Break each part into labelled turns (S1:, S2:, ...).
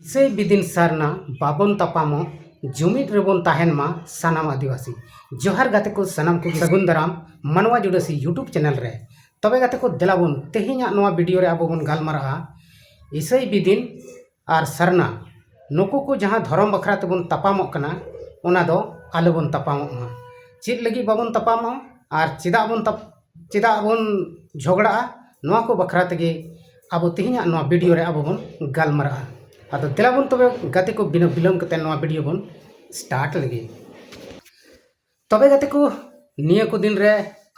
S1: इसे बिदिन सरना बाबन तपामो जुमिद रेबन ताहेन मा सानाम आदिवासी जोहार गाते को सनम को सगुन दाराम मनवा जुड़सी यूट्यूब चैनल रे तबे गाते को देलाबन तेहिना नवा वीडियो रे आबोबन गालमारा इसे बिदिन आर सरना नुकु को जहां धर्म बखरा तेबन तपामो कना ओना दो आलोबन तपामो मा चेद लगी बाबन तपामो आर चेदा बन झगड़ा नवा को बखरा तेगे आबो तेहिना नवा वीडियो रे आबोबन गालमारा अतो तेलाबन तबे गाते को बिना बिलम कते नवा वीडियो बन स्टार्ट लगे तबे गाते को निया को दिन रे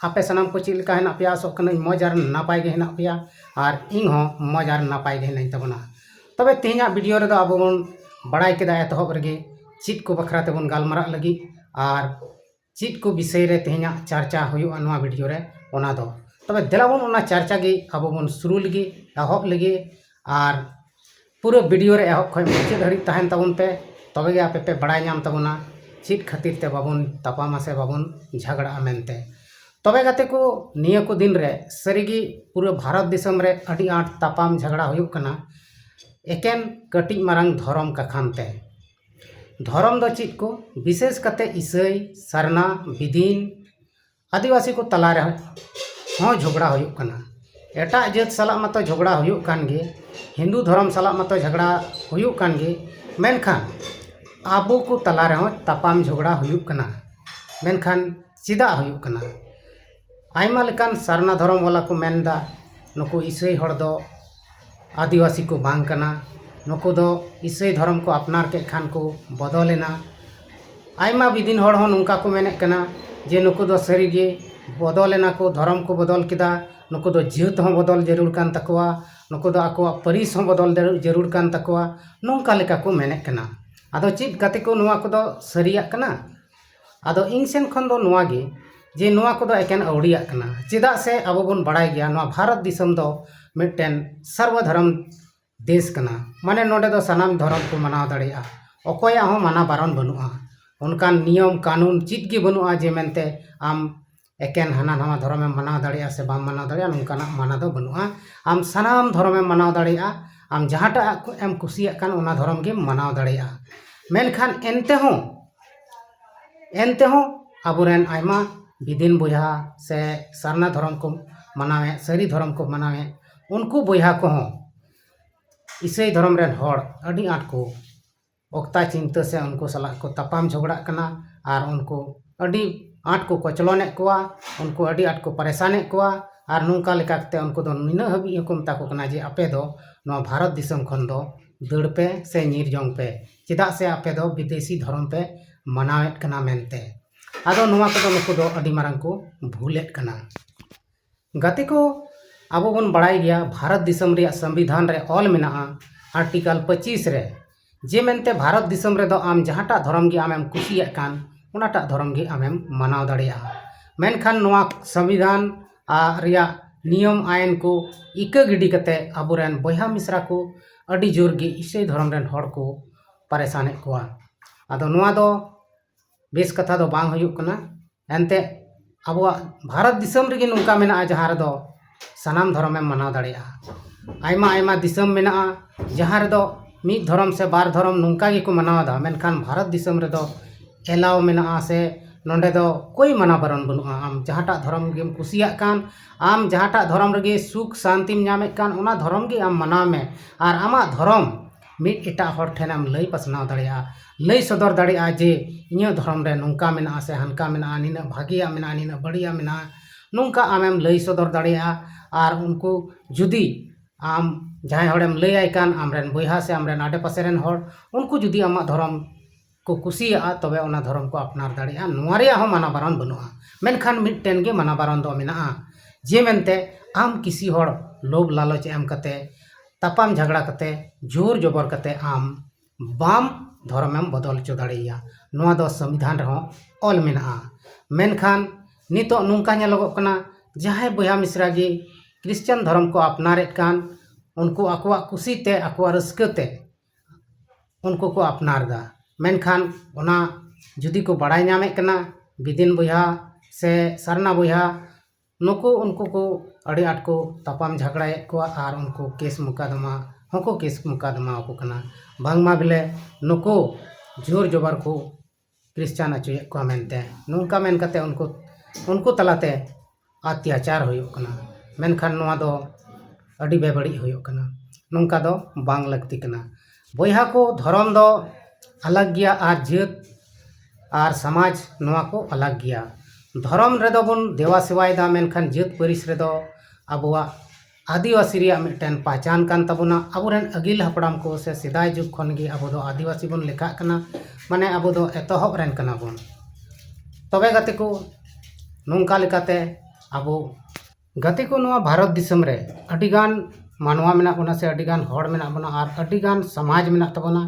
S1: आपे सनाम को चिल का हेना पिया सो कने मजार नापाय गे हेना पिया आर इंग हो मजार नापाय गे हेना तबना तबे तेहिना वीडियो रे दो आबोबन बड़ाई केदा एतहब रगे चित को बखरा तेबन गालमारा लगी आर चित को विषय रे तेहिना चर्चा हुयुआ नवा वीडियो रे ओना दो तबे देलाबन ओना चर्चा गे आबोबन शुरू लगे एहब लगे आर पूरा वीडियो रे एहब खय मुचाद धड़ी तहन तबन पे तबे गे आपे पे बड़ाई नाम तबना चित खातिर ते बाबन तपामा से बाबन झगड़ा मेनते तबे गाते को निया को दिन रे सरीगी पूरा भारत दिसम रे अडी आट तापाम झगड़ा हुयुक कना एकेन कटिज मारंग धर्म कखानते धर्म दो चित को विशेष कते ईसाई सरना बिदिन आदिवासी को तला रे हो झगड़ा हुयुक कना एटा जात साला मतो झगड़ा हुयुक कान गे हिंदू धर्म साला मतो झगड़ा हुयुक कान गे मेनखान आबो को तला रे हो तापाम झगड़ा हुयुक कना मेनखान चिदा हुयुक कना आयमा लेकान सरना धर्म वाला को मेनदा नुको ईसाई हड़ दो आदिवासी को बांग कना नुको दो ईसाई धर्म को अपनार के खान को बदलेना आयमा बिदिन हड़ हो नुका को मेने कना जे नुको दो सरीगे बदलेना को धर्म को बदल किदा नुको दो जीत हो बदल जरूर कान तकवा नुको दो आको परिस हो बदल जरूर कान तकवा नोंका लेका को मेने कना आदो चित गाते को नुआ को दो सरिया कना आदो इन सेन खन दो नुआ गे जे नुआ को दो एकेन अवड़िया कना चेदा से आबो बन बड़ाई गया नुआ भारत दिसम दो मिटन सर्वधर्म देश कना माने नोडे दो सनाम धर्म को मनाव दाड़िया अकोया हो माना बारन बनुआ उनकान नियम कानून चित गे बनुआ जे मेनते आम एकेन हाना नवा धर्म में मनाव दाड़िया से बाम मनाव दाड़िया नुकाना माना दो बनुआ आम सनाम धर्म में मनाव दाड़िया आम जहाटा एम कुसिया कान ओना धर्म गे मनाव दाड़िया मेनखान एनते हो आबोरेन आयमा बिदिन बोया से सरना धर्म को मनावे सरी धर्म को मनावे उनको बोया को हो ईसाई धर्म रेन हड़ अडी आट को ओक्ता चिंता से उनको सला को तपाम झगड़ा कना आर उनको अडी आट को कचलोने कोआ उनको अडी आट को परेशाने कोआ आर नुका लेकाते उनको दो निना हबी को मता को कना जे आपे दो नो भारत दिसम खन दो दड़ पे से नीर जोंग पे चेदा से आपे दो विदेशी धर्म पे मनावेत कना मेनते आदो नुआ को नुको दो अडी मारंग को भूलेत कना गाते को आबो बन बड़ाई गया भारत दिसम रे संविधान रे ऑल मेना आर्टिकल 25 रे जे मेनते भारत दिसम रे दो आम जहाटा धर्म गे आमेम कुसिया कान ओनाटा धर्म गे आमेम मनाव दाड़िया मेनखान नुआ संविधान रिया नियम आयन को इका गिडी कते आबोरेन बोया मिश्रा को अडी जोर गे ईसाई धर्म रेन हड़ को परेशाने कोआ आदो नुआ दो बेस कथा दो बांग हुयुक कना एनते आबो भारत दिसम रे गे नुका मेना जहां रे दो सनाम धर्म में मनाव दाड़िया आयमा आयमा दिसम मेना जहां रे दो मिद धर्म से बार धर्म नुका गे को मनावदा मेनखान भारत दिसम रे दो एलाव मेना से नोंडे दो कोई मना बारन बनुआ आम जहाटा धर्म गेम कुसिया कान आम जहाटा धर्म रे सुख शांति नामे कान ओना धर्म गे आम मनाव में आर आमा धर्म मिद एटा हर ठेनाम लई पसनाव दाड़िया लई सदर दाड़िया जे इᱧ धर्म रे नुका मेना से हनका मेना निना भागिया मेना निना बढ़िया मेना नुका आमेम लई सदर दाड़िया आर उनको जुदी आम जहां हड़ेम लई आय कान आमरेन बोया से आमरेन आडे पासे रेन हड़ उनको जुदी आमा धर्म को कुसिया तबे ओना धर्म को अपनार दाड़िया नुआ रे हो माना बारन बनुआ मेनखान मिटटेन गे माना बारन दो मेना जे मेनते आम किसी हड़ लोभ लालच एम कते तापाम झगड़ा कते जोर जबर कते आम बाम धर्म में बदल चो दाड़िया नुआ दो संविधान रे ऑल मेना मेनखान नितो नुका नेलोगोग कना जहां बोया मिश्रा गे क्रिश्चियन धर्म को अपनारेत कान उनको आकुआ कुसीते आकुआ रस्कते उनको को अपनारदा मेनखान ओना जुदी को बड़ाई नामे कना बिदिन बोया से सरना बोया नुको उनको को अड़ी आट को तापाम झगड़ाएत को आर उनको केस मुकदमा होंको केस मुकदमा को कना बांगमा बिले नुको जोर जबर को क्रिश्चियन अचुए को मेनते नोंका मेन कते उनको तलाते अत्याचार होयो कना मेनखान नोआ दो अडी बेबड़ी होयो कना नोंका दो बांग लगती कना बोया को धर्म दो अलग गया और जात और समाज नोआ को अलग गया धर्म रेदो बन देवा सेवाय दा मेनखान जात परिस रेदो अबुआ आदिवासी रिया मिटन पहचान कान तबुना अबुरेन अगिल हपड़ाम को से सिदाय जुग खन गे अबो दो आदिवासी बन लेखा कना माने अबो दो एतहब रेन कना बन तबे गते को नोंका लेकाते अबो गते को नोआ भारत दिसम रे अडिगान मानवा मेना बना से अडिगान हड़ मेना बना और अडिगान समाज मेना तबना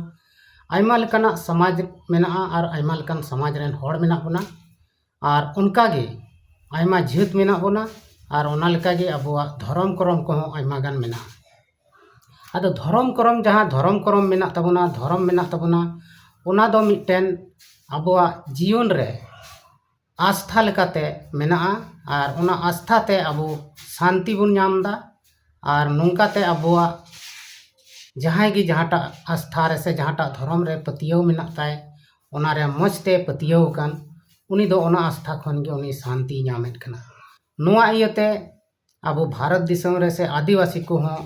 S1: आयमा लेकाना समाज मेना और आयमा लेकान समाज रेन हड़ मेना बना और उनका गे आयमा जात मेना बना और ओना लेका गे अबुआ धर्म करम को आयमा गान मेना आदो धर्म करम जहाँ धर्म करम मेना तबना धर्म मेना तबना ओना दो मिटन अबुआ जीवन रे आस्था लेकाते मेना और ओना आस्था ते अबो शांति बुन नामदा और नोंकाते अबुआ जहाँ गी जहाँटा आस्था रे से जहाँटा धर्म रे पतियो मेना ताय ओना रे मजते पतियो कान उनी दो ओना आस्था खन गे उनी शांति नामेत कना नोआ इयते अबो भारत दिसम रे से आदिवासी को हो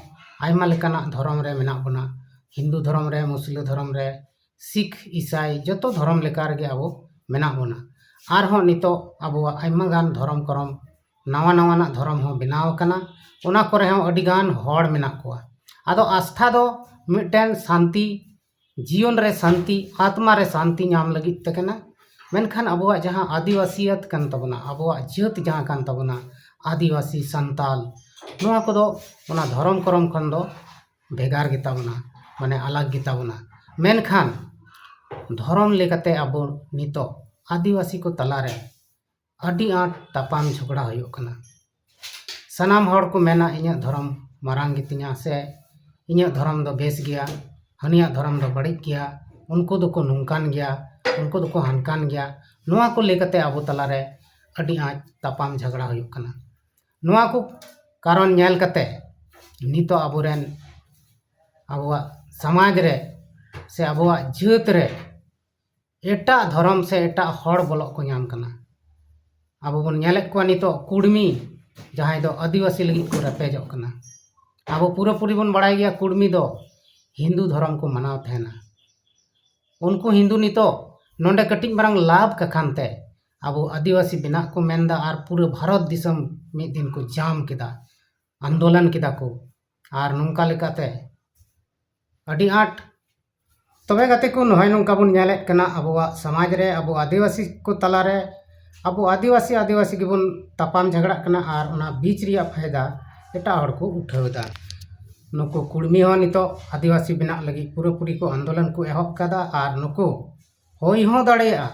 S1: आयमा लेकाना धर्म रे मेना बना हिंदू धर्म रे मुस्लिम धर्म रे सिख ईसाई जतो धर्म लेकार गे अबो मेना बना आर हो नितो अबो आयमा गान धर्म करम नवा नवाना धर्म हो बनाव कना ओना करे हो अडी गान हड़ मेना कोआ आदो आस्था दो मिटन शांति जीवन रे शांति आत्मा रे शांति नाम लगी तकना मेनखान अबुआ जहाँ आदिवासियत कान तबना अबुआ जात जहाँ कान तबना आदिवासी संताल नोआ को ओना धर्म करम खन दो भेगार गिताबना माने अलग गिताबना मेनखान धर्म लेकाते अबो नितो आदिवासी को तलारे अडी आट तापाम झगड़ा होयो कना सनाम हड़ को मेना इᱧ धर्म मारांग गितिया से इᱧ धर्म दो बेस गया हनिया धर्म दो बड़ी गया उनको दो को नुंकान गया उनको दो को हनकान गया नोआ को लेकते अबो तलारे अडी आट तापाम झगड़ा होयो कना नोआ को कारण नेल कते नितो अबोरेन अबुआ समाज रे से अबुआ जात रे एटा धर्म से एटा हड़ बोलो को नाम कना अब बन नेले को नितो कुड़मी जहाँ दो आदिवासी लगी को रपेजो कना अब पूरा पूरी बन बड़ाई गया कुड़मी दो हिंदू धर्म को मनाव थेना उनको हिंदू नितो नोंडे कटिंग बरंग लाभ कखानते अब आदिवासी बिना को मेंदा और पूरे भारत दिसम मिद दिन को जाम किदा आंदोलन किदा को और नोंका लेकाते अडी आट तबे गते को नहय नोंका बन नेले कना अबुआ समाज रे अबु आदिवासी को तलारे अबु आदिवासी गिबन तापाम झगड़ा कना और ओना बीच रिया फायदा एटा हड़ को उठावदा नुको कुड़मी हो नितो आदिवासी बिना लगी पूरा पूरी को आंदोलन को एहब कदा और नुको होई हो दाड़ेया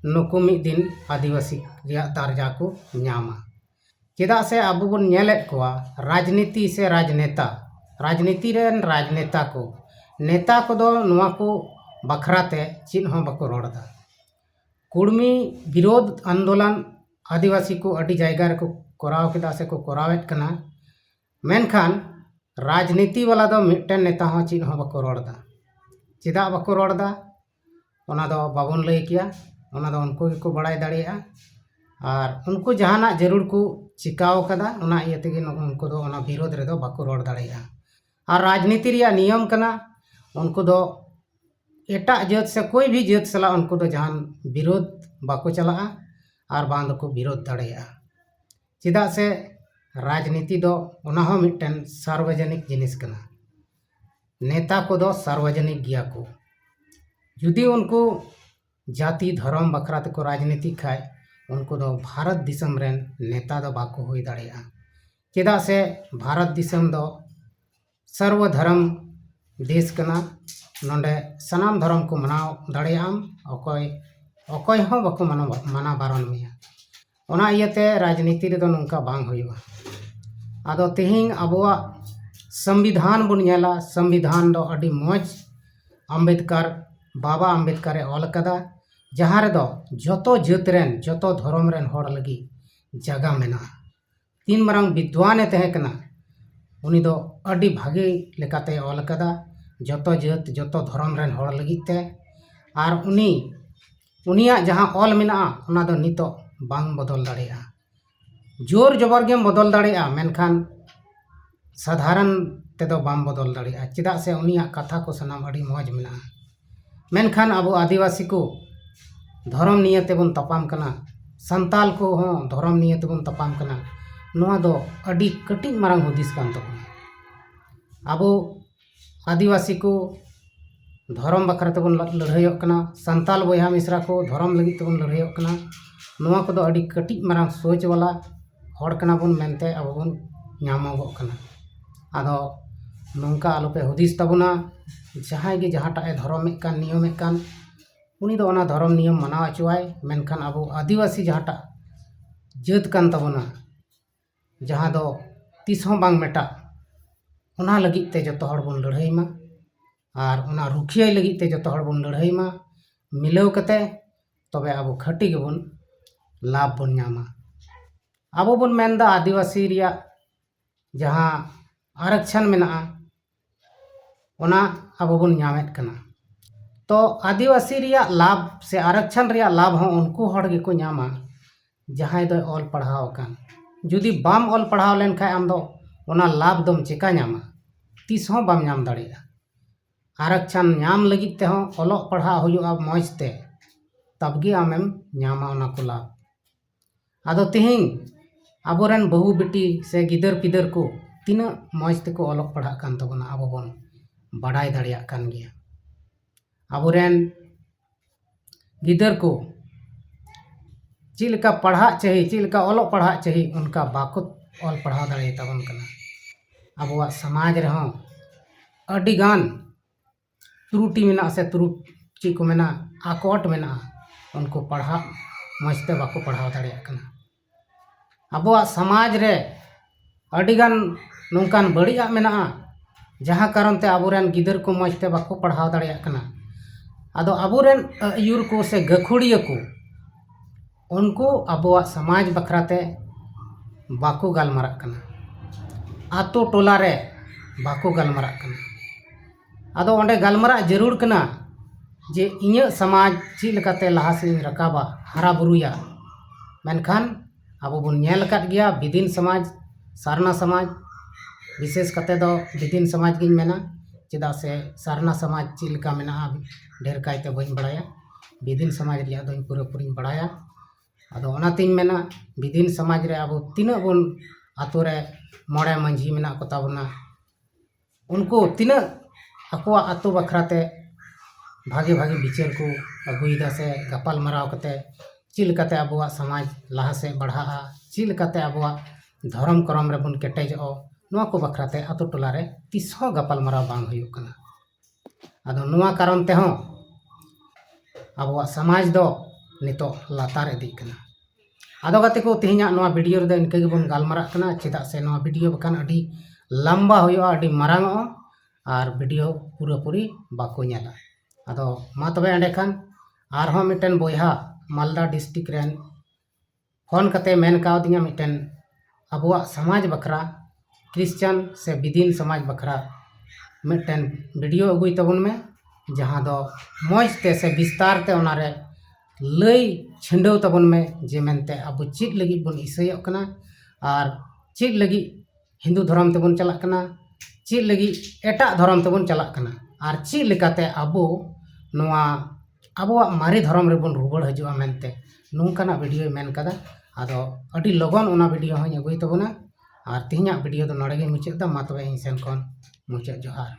S1: नुको मिद दिन आदिवासी रिया दर्जा को नामा चेदा से अबु बन नेलेत कोआ राजनीति से राजनीति रेन राजनेता को नेता को दो नुआ को बखराते चिन्ह हो बको रोड़दा कुड़मी विरोध आंदोलन आदिवासी को अडी जायगा रे को कराव केदा से को करावेत कना मेनखान राजनीति वाला दो मिटन नेता हो चिन्ह हो बको रोड़दा चेदा बको रोड़दा ओना दो बाबन लई किया ओना दो उनको को बड़ाई दाड़िया और उनको जहाना जरूर को चिकाव कदा ओना इयते गे उनको दो ओना विरोध रे दो बको रोड़ दाड़िया और राजनीति रिया नियम कना उनको दो एटा जात से कोई भी जात सला उनको दो जहान विरोध बाको चला और बांध को विरोध दाड़ेया चेदा से राजनीति दो ओना हो मिटन सार्वजनिक जिनिस कना नेता को दो सार्वजनिक गिया को जुदी उनको जाति धर्म बखरा को राजनीति खाए उनको दो भारत दिसम रेन नेता दो बाको होई दाड़ेया चेदा से भारत दिसम दो सर्वधर्म देश कना नोंडे सनाम धर्म को मनाव दाड़ेयाम अकोय हो बको मना बारन मिया ओना इयते राजनीति रे दो नोंका बांग होइबा आदो तेहिं अबुआ संविधान बुन नेला संविधान दो अडी मौज बाबा अम्बेडकर ऑल कदा जहाँ रे दो जतो जात रेन जतो धर्म रेन हड़ लगी जगह मेना तीन मारंग विद्वान तहे कना उनी दो अडी भागे लेकाते ऑल कदा जतो जात जतो धर्म रेन हर लगित ते आर उनिया जहां ऑल मेना ओना दो नितो बांग बदल दाड़ेया जोर जबर गेम बदल दाड़ेया मेनखान साधारण तेदो बाम बदल दाड़ेया चेदा से उनिया कथा को सनाम अडी मौज मेना मेनखान अब आदिवासी को धर्म निये तेबन तपाम कना संताल को हो धर्म निये तेबन तपाम कना नोआ दो अडी कटिज मारंग हुदिस कान तबना अब आदिवासी को धर्म बखरा तेबन लड़ाईयोग कना संताल बयहा मिश्रा को धर्म लगी तेबन लड़ाईयोग कना नोआ को दो अडी कटिज मारंग सोच वाला हड़ कना बन मेनते अब बन ᱧᱟᱢᱚᱜᱚᱜ ᱠᱟᱱᱟ आदो नौका आलोपे हुदिस तबना जहां गे जहाटा धर्में कान नियमें कान उनी दो ओना धर्म नियम मनाव अचुआय मेनखान अब आदिवासी जहाटा जात कान तबना जहां दो तीस हों बांग मेटा ओना लगित ते जतो हड़ बन लड़ाई मा आर ओना रुखिया लगित ते जतो हड़ बन लड़ाई मा मिलाव कते तबे अब खटी गेबन लाभ बन ᱧᱟᱢᱟ अब बन मेनदा आदिवासी रिया जहां आरक्षण मेना ओना अब बन ᱧᱟᱢᱮᱫ कना तो आदिवासी रिया लाभ से आरक्षण रिया लाभ हों उनको हड़ गे को ᱧᱟᱢᱟ जहां दो ऑल पढ़ाव कान जुदी बाम ऑल पढ़ाव लेन खाय आम दो ओना लाभ दम चिका ᱧᱟᱢᱟ तीस हों बाम ᱧᱟᱢ दाड़ेया आरक्षण ᱧᱟᱢ लगित ते हों ऑलोग पढ़ा हुयुआ मौजते तबगे आमेम ᱧᱟᱢᱟ ओना को लाभ आदो तिहिं आबोरेन बहु बेटी से गिदर पिदर को तीना मौज तेको ऑलोग पढ़ा कान तबना अब बन बाडाय दाड़िया कान गया आबोरेन गिदर को चिलका पढ़ा चाहिए चिलका ऑलोग पढ़ा चाहिए उनका बाको ऑल पढ़ा दाड़े तबन कना आबोआ समाज रहो अडिगान त्रुटि मेना से त्रुटि को मेना आकोट मेना उनको पढ़ा मौजते बाको पढ़ा दाड़िया कना आबोआ समाज रे अडिगान नौकान बड़िया मेना जहां कारण ते आबोरेन गिदर को मौजते बाको पढ़ा दाड़िया कना आदो आबोरेन आयुर को से गखुड़िया को उनको आबोआ समाज बखराते बाको गालमारा कना आतो टोला रे बाको गालमारा कना आदो ओंडे गालमारा जरूर कना जे इᱧ समाज ची लकाते लहासी रकाबा हरा बुरुया मेनखान अब बन नेल काट गया बिदिन समाज सारना समाज विशेष कते दो बिदिन समाज गिन मेना चेदा से सारना समाज ची लका मेना ढेर कायते बइन बड़ाया बिदिन समाज रिया दोइन पूरा पूरी बड़ाया आदो ओनातिन मेना बिदिन समाज रे अब तीना बन आतो रे मोड़े मंझी मेना को ताबना उनको तीना अकोआ आतो बखराते भागे भागे विचार को अगुईदा से गपाल मराव कते चिलकाते आबुआ समाज लहा से बढ़ा चिलकाते आबुआ धर्म करम रे बन केटेजो नोआ को बखराते आतो टोला रे तिसहो गपाल मराव बांग हुयुग कना आदो नोआ कारण ते हो आबुआ समाज दो नितो लातार इदी कना आदो गाते को तिहिना नोआ वीडियो रे इनके बन गालमारा कना चेदा से नोआ वीडियो बकान अडी लंबा हुयुआ अडी मारांगो आर वीडियो पूरा पूरी बाको नेला आदो मा तबे एंडे खान आरहो मिटन बोयहा मालदा डिस्ट्रिक्ट रेन फोन कते मेन कावदिया मिटन आबुआ समाज बखरा क्रिश्चियन से बिदिन समाज बखरा मिटन वीडियो अगुई तबन में जहां दो मौजते से विस्तार ते ओनारे लई छिंडव तबन में जे मेनते अब चित लगी बन ईसाइयोग कना और चित लगी हिंदू धर्म तेबन चला कना चित लगी एटा धर्म तेबन चला कना और चित लेकाते अबो नोआ आबुआ मारे धर्म रे बन रुगड़ हजुआ मेनते नोंकाना वीडियो मेन कदा आदो अडी लगन ओना वीडियो हई अगुई तबना और तिहिना वीडियो दो नड़े गे मुचाद मा तबे इन सेन कोन मुचाद जोहार।